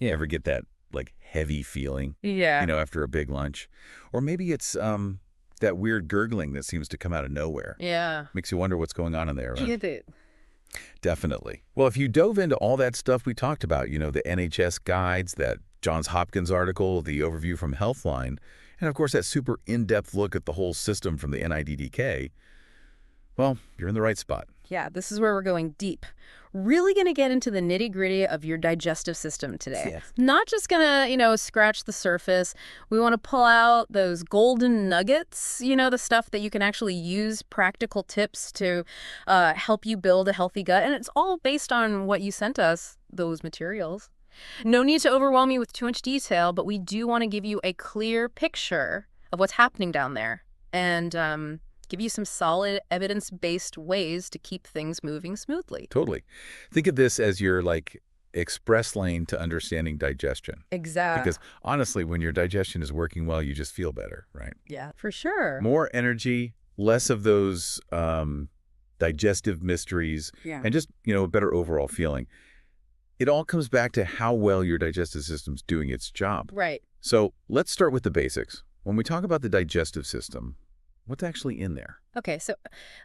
Yeah, ever get that, like, heavy feeling, Yeah. after a big lunch? Or maybe it's that weird gurgling that seems to come out of nowhere. Yeah. Makes you wonder what's going on in there. Get it. Definitely. Well, if you dove into all that stuff we talked about, the NHS guides, that Johns Hopkins article, the overview from Healthline, and of course that super in-depth look at the whole system from the NIDDK, well, you're in the right spot. Yeah, this is where we're going deep. Really going to get into the nitty-gritty of your digestive system today. Yes. Not just going to, scratch the surface. We want to pull out those golden nuggets, the stuff that you can actually use, practical tips to help you build a healthy gut. And it's all based on what you sent us, those materials. No need to overwhelm you with too much detail, but we do want to give you a clear picture of what's happening down there. And give you some solid evidence-based ways to keep things moving smoothly. Totally. Think of this as your, express lane to understanding digestion. Exactly. Because honestly, when your digestion is working well, you just feel better, right? Yeah, for sure. More energy, less of those digestive mysteries, Yeah. and just, a better overall feeling. It all comes back to how well your digestive system's doing its job. Right. So let's start with the basics. When we talk about the digestive system, what's actually in there? Okay, so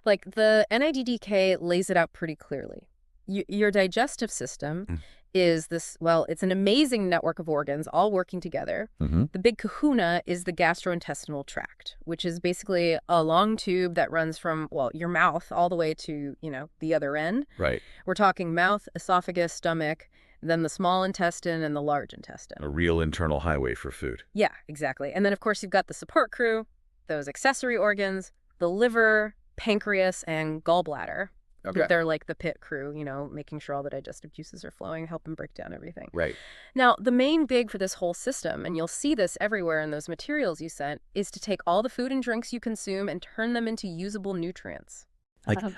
the NIDDK lays it out pretty clearly. Your digestive system is it's an amazing network of organs all working together. The big kahuna is the gastrointestinal tract, which is basically a long tube that runs from, your mouth all the way to, the other end. Right. We're talking mouth, esophagus, stomach, then the small intestine and the large intestine. A real internal highway for food. Yeah, exactly. And then, of course, you've got the support crew, those accessory organs, the liver, pancreas, and gallbladder. Okay. They're like the pit crew, making sure all the digestive juices are flowing, helping break down everything. Right. Now, the main gig for this whole system, and you'll see this everywhere in those materials you sent, is to take all the food and drinks you consume and turn them into usable nutrients.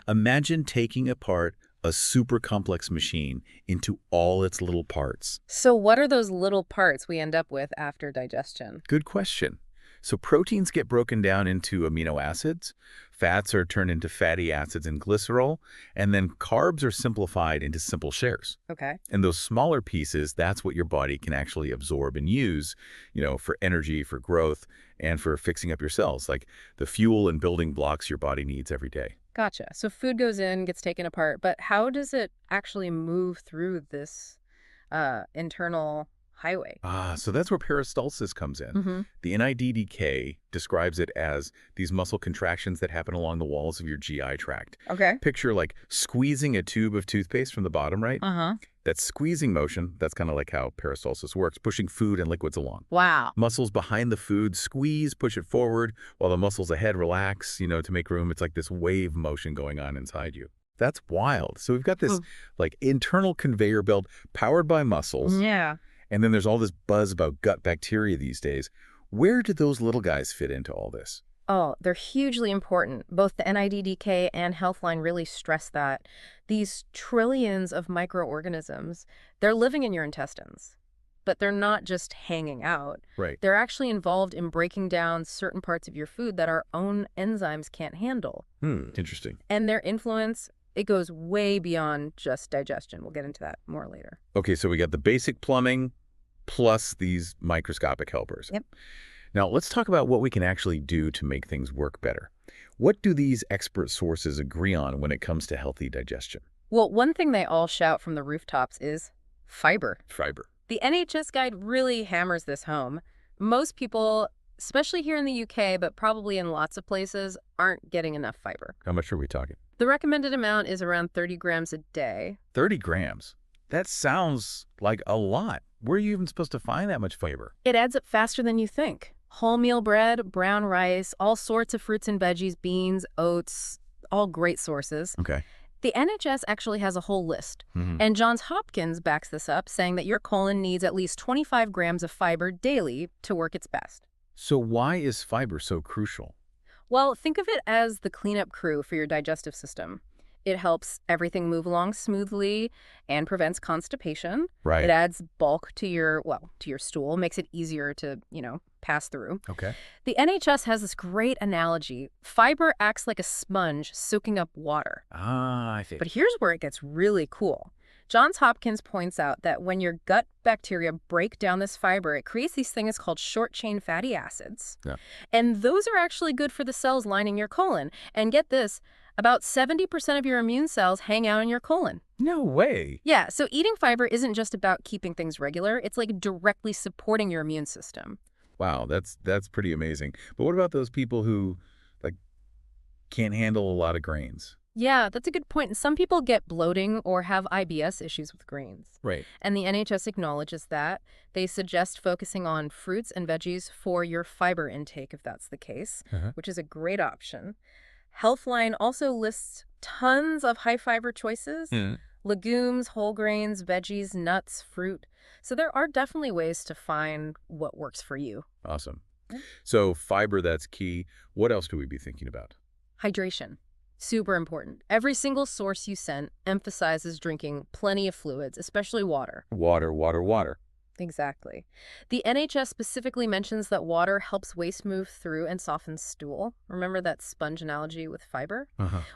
Imagine taking apart a super complex machine into all its little parts. So what are those little parts we end up with after digestion? Good question. So proteins get broken down into amino acids, fats are turned into fatty acids and glycerol, and then carbs are simplified into simple shares. Okay. And those smaller pieces, that's what your body can actually absorb and use, for energy, for growth, and for fixing up your cells, like the fuel and building blocks your body needs every day. Gotcha. So food goes in, gets taken apart, but how does it actually move through this internal highway? So that's where peristalsis comes in. The NIDDK describes it as these muscle contractions that happen along the walls of your GI tract. Okay. Picture like squeezing a tube of toothpaste from the bottom, right? That squeezing motion, that's kind of like how peristalsis works, pushing food and liquids along. Wow. Muscles behind the food squeeze, push it forward, while the muscles ahead relax, to make room. It's like this wave motion going on inside you. That's wild. So we've got this internal conveyor belt powered by muscles. Yeah. And then there's all this buzz about gut bacteria these days. Where do those little guys fit into all this? Oh, they're hugely important. Both the NIDDK and Healthline really stress that. These trillions of microorganisms, they're living in your intestines. But they're not just hanging out. Right. They're actually involved in breaking down certain parts of your food that our own enzymes can't handle. Interesting. And their influence, it goes way beyond just digestion. We'll get into that more later. Okay, so we got the basic plumbing plus these microscopic helpers. Yep. Now, let's talk about what we can actually do to make things work better. What do these expert sources agree on when it comes to healthy digestion? Well, one thing they all shout from the rooftops is fiber. Fiber. The NHS guide really hammers this home. Most people, especially here in the UK, but probably in lots of places, aren't getting enough fiber. How much are we talking? The recommended amount is around 30 grams a day. 30 grams? That sounds like a lot. Where are you even supposed to find that much fiber? It adds up faster than you think. Wholemeal bread, brown rice, all sorts of fruits and veggies, beans, oats, all great sources. Okay. The NHS actually has a whole list. And Johns Hopkins backs this up, saying that your colon needs at least 25 grams of fiber daily to work its best. So why is fiber so crucial? Well, think of it as the cleanup crew for your digestive system. It helps everything move along smoothly and prevents constipation. Right. It adds bulk to your stool, makes it easier to, pass through. Okay. The NHS has this great analogy. Fiber acts like a sponge soaking up water. I see. But here's where it gets really cool. Johns Hopkins points out that when your gut bacteria break down this fiber, it creates these things called short-chain fatty acids. Yeah. And those are actually good for the cells lining your colon. And get this, about 70% of your immune cells hang out in your colon. No way. Yeah, so eating fiber isn't just about keeping things regular. It's like directly supporting your immune system. Wow, that's pretty amazing. But what about those people who like can't handle a lot of grains? Yeah, that's a good point. Some people get bloating or have IBS issues with grains. Right. And the NHS acknowledges that. They suggest focusing on fruits and veggies for your fiber intake, if that's the case, which is a great option. Healthline also lists tons of high-fiber choices, legumes, whole grains, veggies, nuts, fruit. So there are definitely ways to find what works for you. Awesome. Yeah. So fiber, that's key. What else do we be thinking about? Hydration. Super important. Every single source you sent emphasizes drinking plenty of fluids, especially water. Water, water, water. Exactly. The NHS specifically mentions that water helps waste move through and softens stool. Remember that sponge analogy with fiber?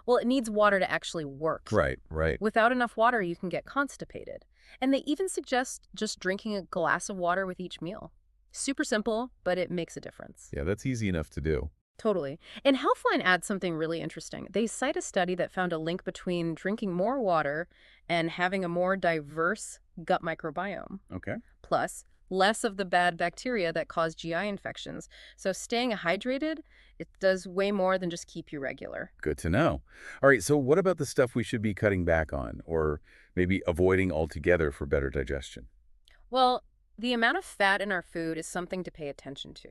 Well, it needs water to actually work. Right, right. Without enough water, you can get constipated. And they even suggest just drinking a glass of water with each meal. Super simple, but it makes a difference. Yeah, that's easy enough to do. Totally. And Healthline adds something really interesting. They cite a study that found a link between drinking more water and having a more diverse gut microbiome. Okay. Plus, less of the bad bacteria that cause GI infections. So staying hydrated, it does way more than just keep you regular. Good to know. All right, so what about the stuff we should be cutting back on or maybe avoiding altogether for better digestion? Well, the amount of fat in our food is something to pay attention to.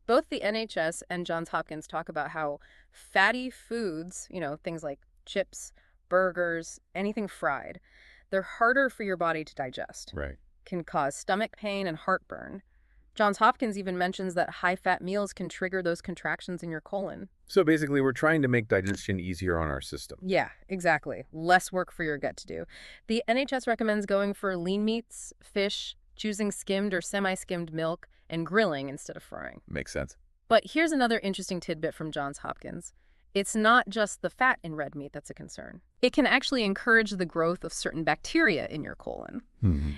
Both the NHS and Johns Hopkins talk about how fatty foods, things like chips, burgers, anything fried, they're harder for your body to digest. Right. Can cause stomach pain and heartburn. Johns Hopkins even mentions that high-fat meals can trigger those contractions in your colon. So basically, we're trying to make digestion easier on our system. Yeah, exactly. Less work for your gut to do. The NHS recommends going for lean meats, fish, choosing skimmed or semi-skimmed milk, and grilling instead of frying. Makes sense. But here's another interesting tidbit from Johns Hopkins. It's not just the fat in red meat that's a concern. It can actually encourage the growth of certain bacteria in your colon.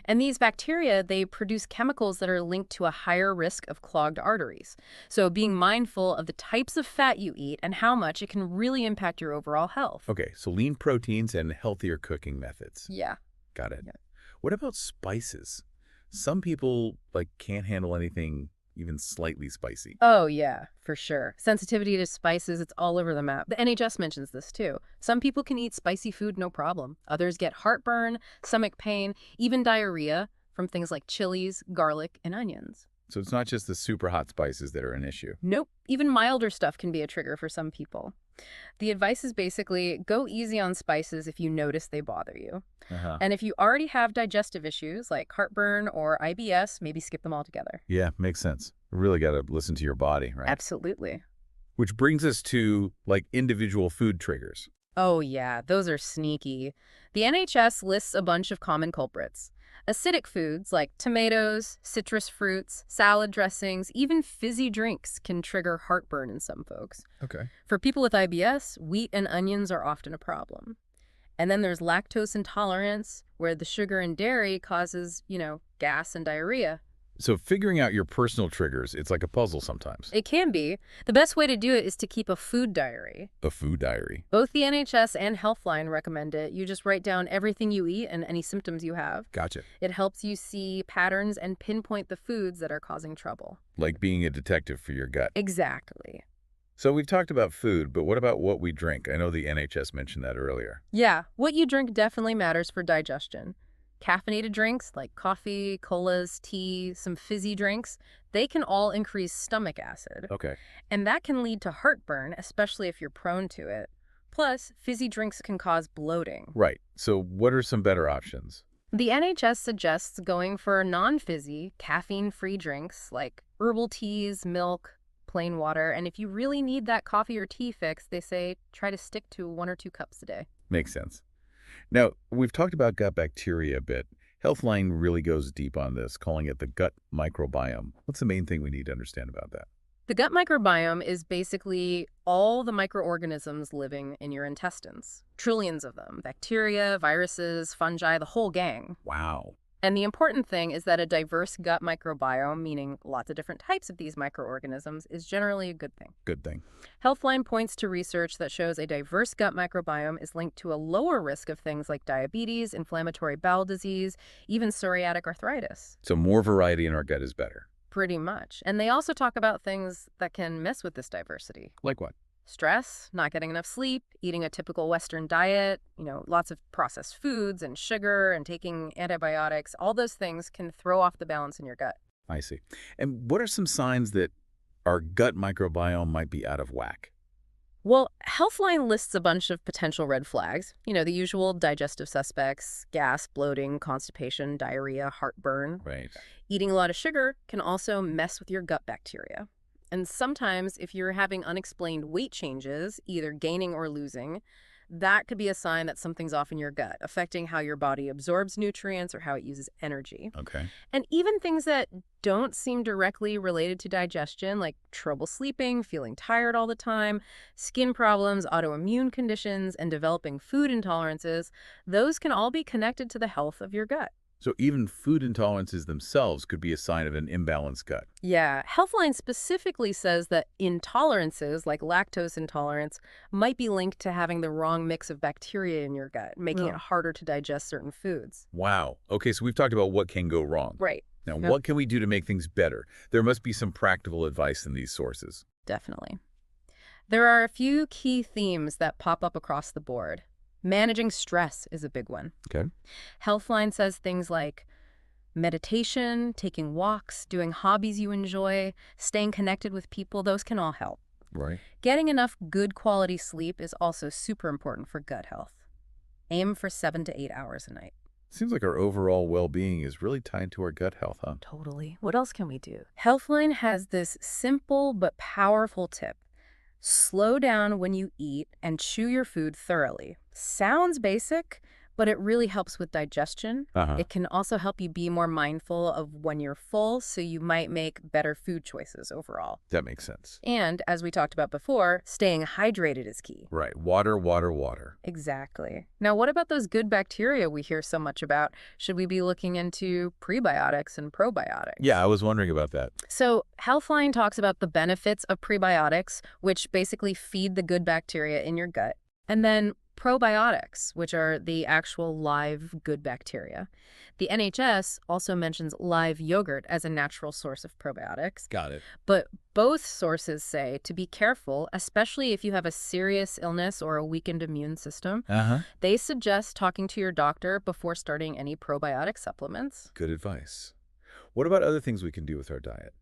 And these bacteria, they produce chemicals that are linked to a higher risk of clogged arteries. So being mindful of the types of fat you eat and how much, it can really impact your overall health. Okay, so lean proteins and healthier cooking methods. Yeah. Got it. Yeah. What about spices? Some people can't handle anything even slightly spicy. Oh, yeah, for sure. Sensitivity to spices, it's all over the map. The NHS mentions this too. Some people can eat spicy food no problem. Others get heartburn, stomach pain, even diarrhea from things like chilies, garlic, and onions. So it's not just the super hot spices that are an issue. Nope. Even milder stuff can be a trigger for some people. The advice is basically go easy on spices if you notice they bother you. And if you already have digestive issues like heartburn or IBS, maybe skip them altogether. Yeah, makes sense. Really got to listen to your body, right? Absolutely. Which brings us to individual food triggers. Oh yeah, those are sneaky. The NHS lists a bunch of common culprits. Acidic foods like tomatoes, citrus fruits, salad dressings, even fizzy drinks can trigger heartburn in some folks. Okay. For people with IBS, wheat and onions are often a problem. And then there's lactose intolerance, where the sugar in dairy causes, gas and diarrhea. So figuring out your personal triggers, it's like a puzzle sometimes. It can be. The best way to do it is to keep a food diary. A food diary. Both the NHS and Healthline recommend it. You just write down everything you eat and any symptoms you have. Gotcha. It helps you see patterns and pinpoint the foods that are causing trouble. Like being a detective for your gut. Exactly. So we've talked about food, but what about what we drink? I know the NHS mentioned that earlier. Yeah, what you drink definitely matters for digestion. Caffeinated drinks like coffee, colas, tea, some fizzy drinks, they can all increase stomach acid. Okay. And that can lead to heartburn, especially if you're prone to it. Plus, fizzy drinks can cause bloating. Right. So what are some better options? The NHS suggests going for non-fizzy, caffeine-free drinks like herbal teas, milk, plain water. And if you really need that coffee or tea fix, they say try to stick to 1 or 2 cups a day. Makes sense. Now, we've talked about gut bacteria a bit. Healthline really goes deep on this, calling it the gut microbiome. What's the main thing we need to understand about that? The gut microbiome is basically all the microorganisms living in your intestines. Trillions of them. Bacteria, viruses, fungi, the whole gang. Wow. And the important thing is that a diverse gut microbiome, meaning lots of different types of these microorganisms, is generally a good thing. Good thing. Healthline points to research that shows a diverse gut microbiome is linked to a lower risk of things like diabetes, inflammatory bowel disease, even psoriatic arthritis. So more variety in our gut is better. Pretty much. And they also talk about things that can mess with this diversity. Like what? Stress, not getting enough sleep, eating a typical Western diet, lots of processed foods and sugar and taking antibiotics. All those things can throw off the balance in your gut. I see. And what are some signs that our gut microbiome might be out of whack? Well, Healthline lists a bunch of potential red flags. The usual digestive suspects: gas, bloating, constipation, diarrhea, heartburn. Right. Eating a lot of sugar can also mess with your gut bacteria. And sometimes if you're having unexplained weight changes, either gaining or losing, that could be a sign that something's off in your gut, affecting how your body absorbs nutrients or how it uses energy. Okay. And even things that don't seem directly related to digestion, like trouble sleeping, feeling tired all the time, skin problems, autoimmune conditions, and developing food intolerances, those can all be connected to the health of your gut. So even food intolerances themselves could be a sign of an imbalanced gut. Yeah, Healthline specifically says that intolerances, like lactose intolerance, might be linked to having the wrong mix of bacteria in your gut, making it harder to digest certain foods. Wow. Okay, so we've talked about what can go wrong. Right. Now, what can we do to make things better? There must be some practical advice in these sources. Definitely. There are a few key themes that pop up across the board. Managing stress is a big one. Okay. Healthline says things like meditation, taking walks, doing hobbies you enjoy, staying connected with people, those can all help. Right. Getting enough good quality sleep is also super important for gut health. Aim for 7 to 8 hours a night. Seems like our overall well-being is really tied to our gut health, huh? Totally. What else can we do? Healthline has this simple but powerful tip. Slow down when you eat and chew your food thoroughly. Sounds basic, but it really helps with digestion. It can also help you be more mindful of when you're full, so you might make better food choices overall. That makes sense. And as we talked about before, staying hydrated is key. Right. Water, water, water. Exactly. Now, what about those good bacteria we hear so much about? Should we be looking into prebiotics and probiotics? Yeah, I was wondering about that. So Healthline talks about the benefits of prebiotics, which basically feed the good bacteria in your gut, and then probiotics, which are the actual live good bacteria. The NHS also mentions live yogurt as a natural source of probiotics. Got it. But both sources say to be careful, especially if you have a serious illness or a weakened immune system. They suggest talking to your doctor before starting any probiotic supplements. Good advice. What about other things we can do with our diet?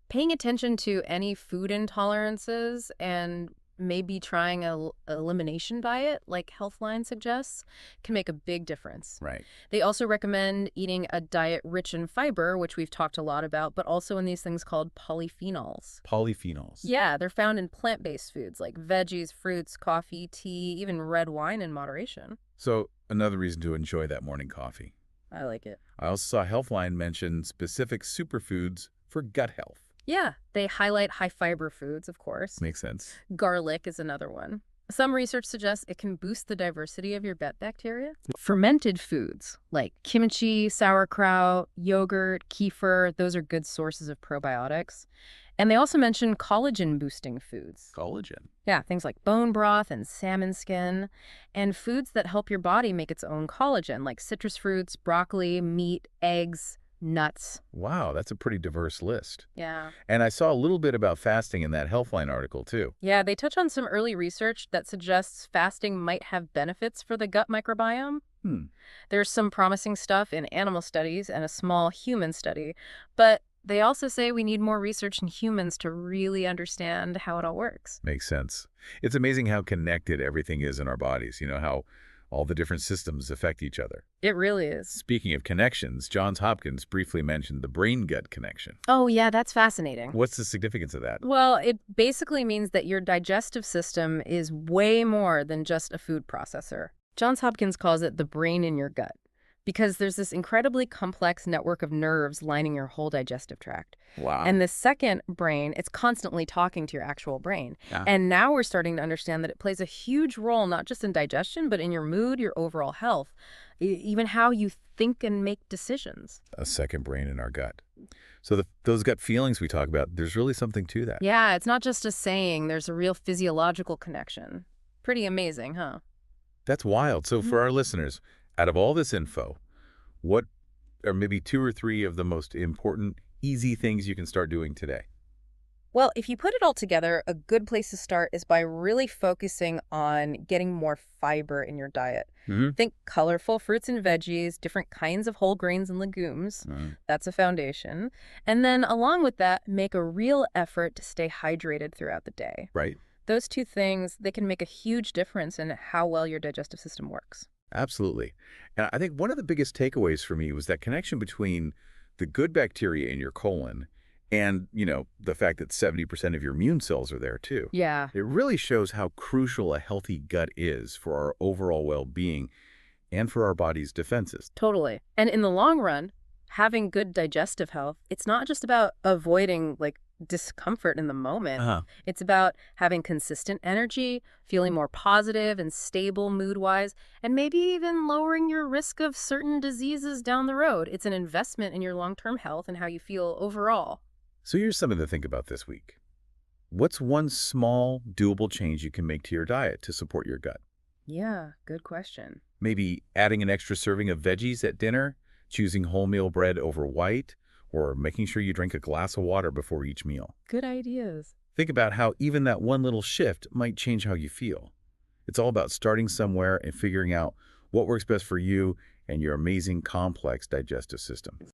Paying attention to any food intolerances and maybe trying a elimination diet, like Healthline suggests, can make a big difference. Right. They also recommend eating a diet rich in fiber, which we've talked a lot about, but also in these things called polyphenols. Polyphenols. Yeah, they're found in plant-based foods like veggies, fruits, coffee, tea, even red wine in moderation. So another reason to enjoy that morning coffee. I like it. I also saw Healthline mention specific superfoods for gut health. Yeah, they highlight high-fiber foods, of course. Makes sense. Garlic is another one. Some research suggests it can boost the diversity of your gut bacteria. Fermented foods like kimchi, sauerkraut, yogurt, kefir, those are good sources of probiotics. And they also mention collagen-boosting foods. Collagen. Yeah, things like bone broth and salmon skin, and foods that help your body make its own collagen, like citrus fruits, broccoli, meat, eggs, nuts. Wow, that's a pretty diverse list. Yeah. And I saw a little bit about fasting in that Healthline article, too. Yeah, they touch on some early research that suggests fasting might have benefits for the gut microbiome. There's some promising stuff in animal studies and a small human study, but they also say we need more research in humans to really understand how it all works. Makes sense. It's amazing how connected everything is in our bodies, how all the different systems affect each other. It really is. Speaking of connections, Johns Hopkins briefly mentioned the brain-gut connection. Oh, yeah, that's fascinating. What's the significance of that? Well, it basically means that your digestive system is way more than just a food processor. Johns Hopkins calls it the brain in your gut. because there's this incredibly complex network of nerves lining your whole digestive tract. Wow. And the second brain, it's constantly talking to your actual brain. Yeah. And now we're starting to understand that it plays a huge role, not just in digestion, but in your mood, your overall health, even how you think and make decisions. A second brain in our gut. So those gut feelings we talk about, there's really something to that. Yeah, it's not just a saying, there's a real physiological connection. Pretty amazing, huh? That's wild. So for our listeners, out of all this info, what are maybe 2 or 3 of the most important, easy things you can start doing today? Well, if you put it all together, a good place to start is by really focusing on getting more fiber in your diet. Mm-hmm. Think colorful fruits and veggies, different kinds of whole grains and legumes. That's a foundation. And then along with that, make a real effort to stay hydrated throughout the day. Right. Those two things, they can make a huge difference in how well your digestive system works. Absolutely. And I think one of the biggest takeaways for me was that connection between the good bacteria in your colon and, the fact that 70% of your immune cells are there too. Yeah. It really shows how crucial a healthy gut is for our overall well-being and for our body's defenses. Totally. And in the long run, having good digestive health, it's not just about avoiding discomfort in the moment. It's about having consistent energy, feeling more positive and stable mood-wise, and maybe even lowering your risk of certain diseases down the road. It's an investment in your long-term health and how you feel overall. So here's something to think about this week. What's one small, doable change you can make to your diet to support your gut? Yeah, good question. Maybe adding an extra serving of veggies at dinner, choosing wholemeal bread over white, or making sure you drink a glass of water before each meal. Good ideas. Think about how even that one little shift might change how you feel. It's all about starting somewhere and figuring out what works best for you and your amazing complex digestive system.